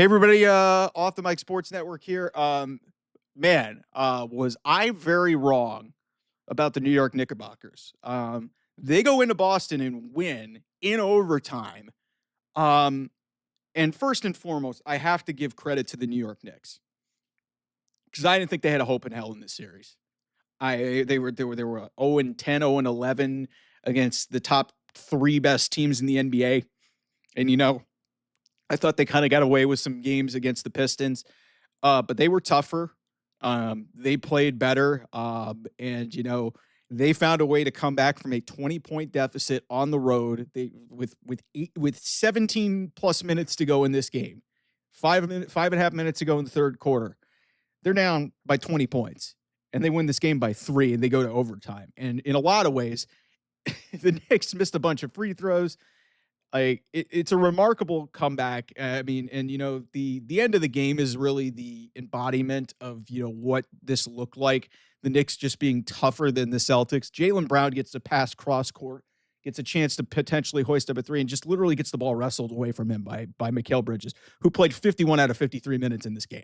Hey everybody, off the Mike Sports Network here. Was I very wrong about the New York Knickerbockers? They go into Boston and win in overtime. Um, and first and foremost, I have to give credit to the New York Knicks because I didn't think they had a hope in hell in this series. They were 0 and 10, 0 and 11 against the top three best teams in the NBA, and I thought they kind of got away with some games against the Pistons. But they were tougher. They played better. And they found a way to come back from a 20-point deficit on the road. They with 17 plus minutes to go in this game, 5.5 minutes to go in the third quarter. They're down by 20 points, and they win this game by 3, and they go to overtime. And in a lot of ways, the Knicks missed a bunch of free throws. It's a remarkable comeback. I mean, and the end of the game is really the embodiment of what this looked like. The Knicks just being tougher than the Celtics. Jaylen Brown gets to pass cross court, gets a chance to potentially hoist up a three, and just literally gets the ball wrestled away from him by Mikal Bridges, who played 51 out of 53 minutes in this game.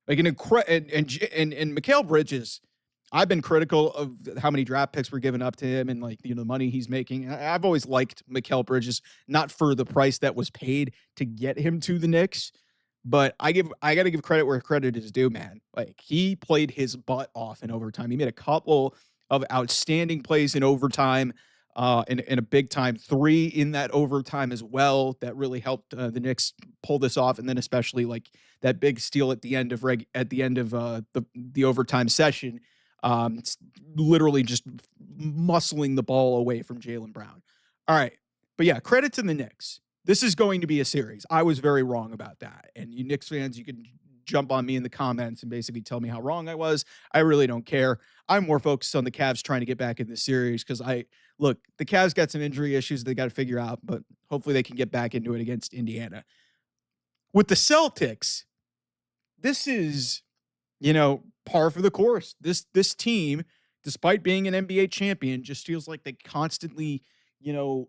Like an and Mikal Bridges, I've been critical of how many draft picks were given up to him and the money he's making. I've always liked Mikal Bridges, not for the price that was paid to get him to the Knicks, but I got to give credit where credit is due, man. Like he played his butt off in overtime. He made a couple of outstanding plays in overtime, and a big time three in that overtime as well that really helped the Knicks pull this off. And then especially like that big steal at the end of the overtime session. Literally just muscling the ball away from Jaylen Brown. All right. But yeah, credit to the Knicks. This is going to be a series. I was very wrong about that. And you Knicks fans, you can jump on me in the comments and basically tell me how wrong I was. I really don't care. I'm more focused on the Cavs trying to get back in this series because the Cavs got some injury issues they got to figure out, but hopefully they can get back into it against Indiana. With the Celtics, this is par for the course. This team, despite being an NBA champion, just feels like they constantly,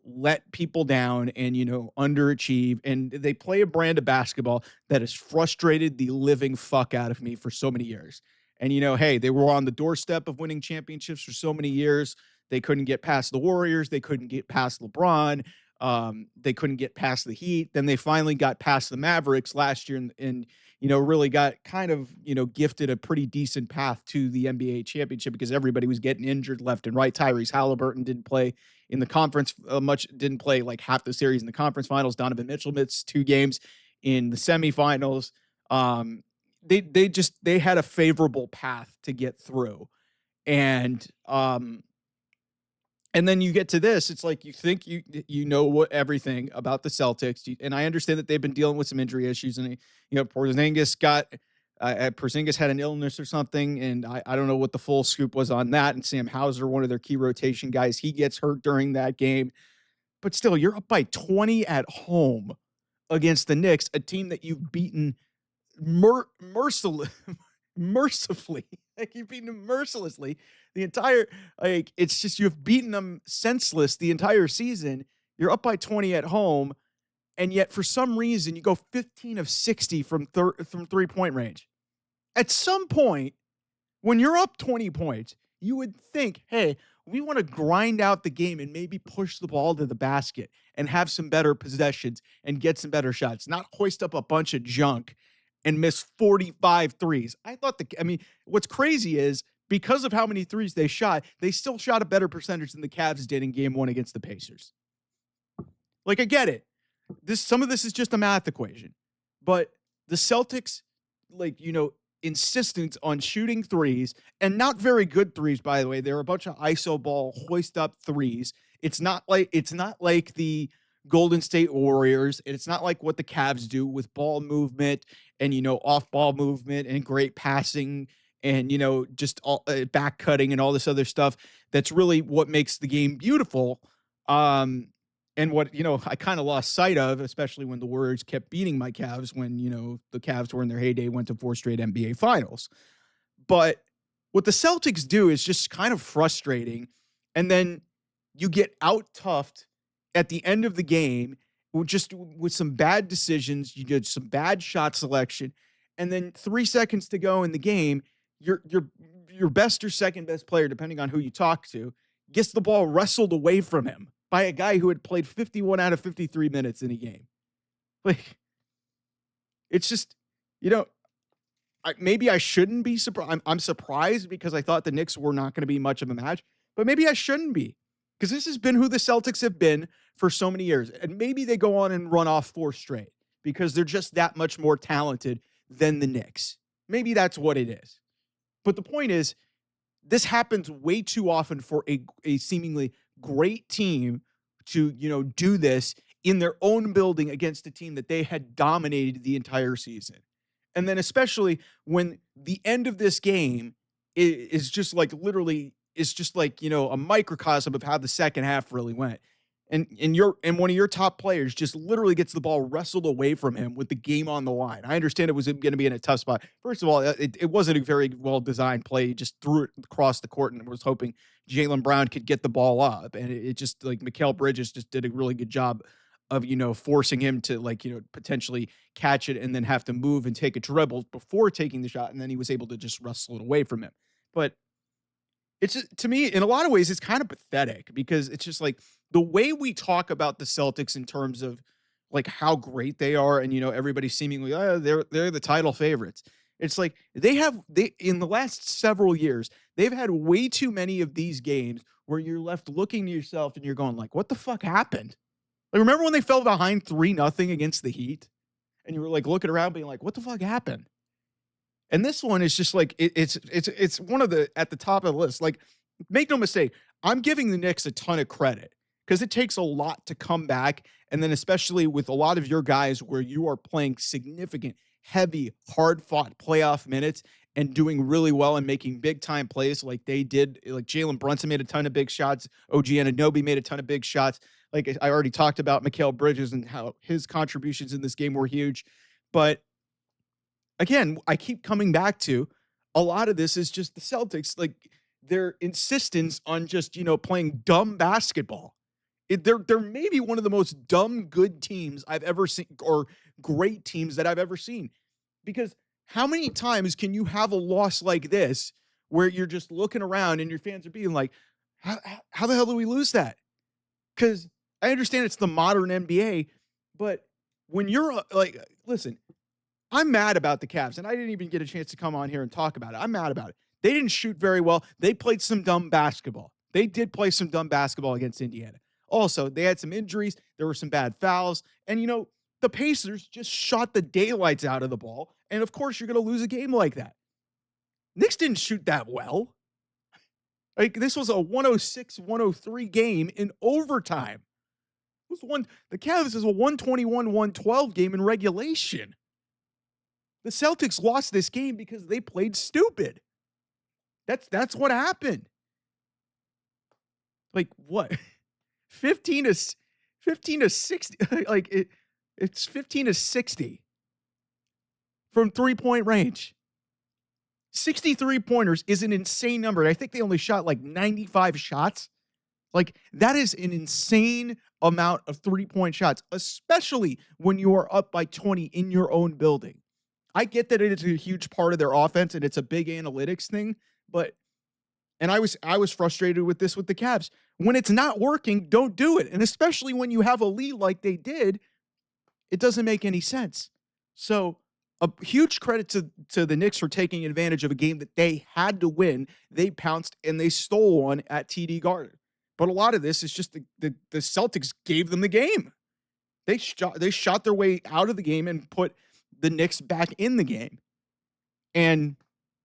let people down and, underachieve. And they play a brand of basketball that has frustrated the living fuck out of me for so many years. And, hey, they were on the doorstep of winning championships for so many years. They couldn't get past the Warriors. They couldn't get past LeBron. They couldn't get past the Heat. Then they finally got past the Mavericks last year and really got kind of, gifted a pretty decent path to the NBA championship because everybody was getting injured left and right. Tyrese Halliburton didn't play in the conference didn't play like half the series in the conference finals. Donovan Mitchell missed 2 games in the semifinals. They had a favorable path to get through. And then you get to this, it's like you think you know what everything about the Celtics, and I understand that they've been dealing with some injury issues, and Porzingis had an illness or something, and I don't know what the full scoop was on that. And Sam Hauser, one of their key rotation guys, he gets hurt during that game, but still, you're up by 20 at home against the Knicks, a team that you've beaten mercilessly. Mercifully, like you've beaten them mercilessly the entire, it's just you've beaten them senseless the entire season. You're up by 20 at home, and yet for some reason you go 15 of 60 from 3-point range. At some point, when you're up 20 points, you would think, hey, we want to grind out the game and maybe push the ball to the basket and have some better possessions and get some better shots, not hoist up a bunch of junk and miss 45 threes. What's crazy is because of how many threes they shot, they still shot a better percentage than the Cavs did in game 1 against the Pacers. Like, I get it. Some of this is just a math equation. But the Celtics, insistence on shooting threes, and not very good threes, by the way. They're a bunch of iso ball, hoist up threes. It's not like the Golden State Warriors. It's not like what the Cavs do with ball movement and, off ball movement and great passing and, just all back cutting and all this other stuff. That's really what makes the game beautiful. And what, I kind of lost sight of, especially when the Warriors kept beating my Cavs when, the Cavs were in their heyday, went to 4 straight NBA finals. But what the Celtics do is just kind of frustrating. And then you get out-toughed at the end of the game just with some bad decisions, you did some bad shot selection, and then 3 seconds to go in the game, your best or second best player, depending on who you talk to, gets the ball wrestled away from him by a guy who had played 51 out of 53 minutes in a game. Like, it's just, you know, maybe I shouldn't be surprised. I'm surprised because I thought the Knicks were not going to be much of a match, but maybe I shouldn't be because this has been who the Celtics have been for so many years. And maybe they go on and run off 4 straight because they're just that much more talented than the Knicks. Maybe that's what it is. But the point is, this happens way too often for a seemingly great team to, do this in their own building against a team that they had dominated the entire season. And then especially when the end of this game is just like literally is just like, a microcosm of how the second half really went. And one of your top players just literally gets the ball wrestled away from him with the game on the line. I understand it was going to be in a tough spot. First of all, it wasn't a very well designed play. He just threw it across the court and was hoping Jaylen Brown could get the ball up. And it just like Mikal Bridges just did a really good job of, forcing him to potentially catch it and then have to move and take a dribble before taking the shot. And then he was able to just wrestle it away from him. But it's to me, in a lot of ways, it's kind of pathetic because it's just like the way we talk about the Celtics in terms of like how great they are, and everybody seemingly they're the title favorites. It's like they in the last several years they've had way too many of these games where you're left looking to yourself and you're going like, what the fuck happened? Like, remember when they fell behind 3-0 against the Heat, and you were like looking around being like, what the fuck happened? And this one is just like it's one of the at the top of the list. Like, make no mistake, I'm giving the Knicks a ton of credit because it takes a lot to come back, and then especially with a lot of your guys where you are playing significant, heavy, hard-fought playoff minutes and doing really well and making big-time plays like they did. Like Jalen Brunson made a ton of big shots. OG Anunoby made a ton of big shots. Like I already talked about Mikal Bridges and how his contributions in this game were huge, but again, I keep coming back to a lot of this is just the Celtics, like their insistence on just, playing dumb basketball. They're maybe one of the most dumb good teams I've ever seen, or great teams that I've ever seen. Because how many times can you have a loss like this where you're just looking around and your fans are being like, how the hell do we lose that? Because I understand it's the modern NBA, but when you're like, listen, I'm mad about the Cavs, and I didn't even get a chance to come on here and talk about it. I'm mad about it. They didn't shoot very well. They played some dumb basketball. They did play some dumb basketball against Indiana. Also, they had some injuries. There were some bad fouls. And, the Pacers just shot the daylights out of the ball. And, of course, you're going to lose a game like that. Knicks didn't shoot that well. Like, this was a 106-103 game in overtime. The Cavs is a 121-112 game in regulation. The Celtics lost this game because they played stupid. That's what happened. Like what? 15 to 60. Like it's 15 to 60 from 3-point range. 63 pointers is an insane number. I think they only shot like 95 shots. Like that is an insane amount of 3-point shots, especially when you are up by 20 in your own building. I get that it is a huge part of their offense and it's a big analytics thing, and I was frustrated with this with the Cavs. When it's not working, don't do it. And especially when you have a lead like they did, it doesn't make any sense. So a huge credit to the Knicks for taking advantage of a game that they had to win. They pounced and they stole one at TD Garden. But a lot of this is just the Celtics gave them the game. They shot their way out of the game and put the Knicks back in the game. And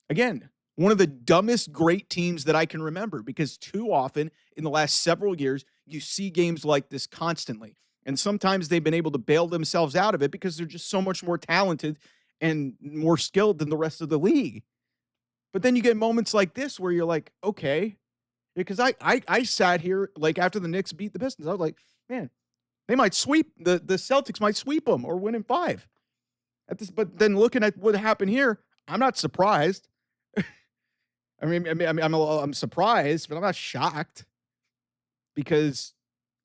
again, one of the dumbest great teams that I can remember, because too often in the last several years, you see games like this constantly. And sometimes they've been able to bail themselves out of it because they're just so much more talented and more skilled than the rest of the league. But then you get moments like this where you're like, okay, because I sat here like after the Knicks beat the Pistons. I was like, man, they might sweep the Celtics might sweep them or win in 5. But then looking at what happened here, I'm not surprised. I'm surprised, but I'm not shocked because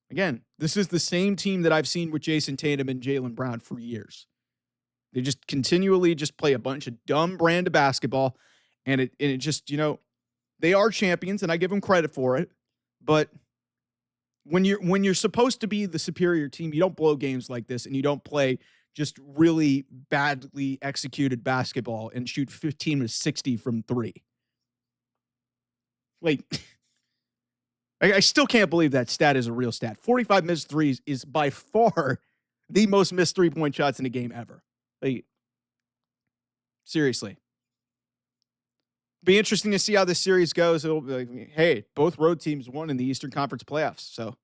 Again, this is the same team that I've seen with Jason Tatum and Jaylen Brown for years. They just continually just play a bunch of dumb brand of basketball, and it just, they are champions, and I give them credit for it. But when you're supposed to be the superior team, you don't blow games like this, and you don't play just really badly executed basketball and shoot 15 to 60 from three. Like, I still can't believe that stat is a real stat. 45 missed threes is by far the most missed 3-point shots in a game ever. Like, seriously. Be interesting to see how this series goes. It'll be like, hey, both road teams won in the Eastern Conference playoffs. So,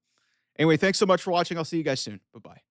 anyway, thanks so much for watching. I'll see you guys soon. Bye-bye.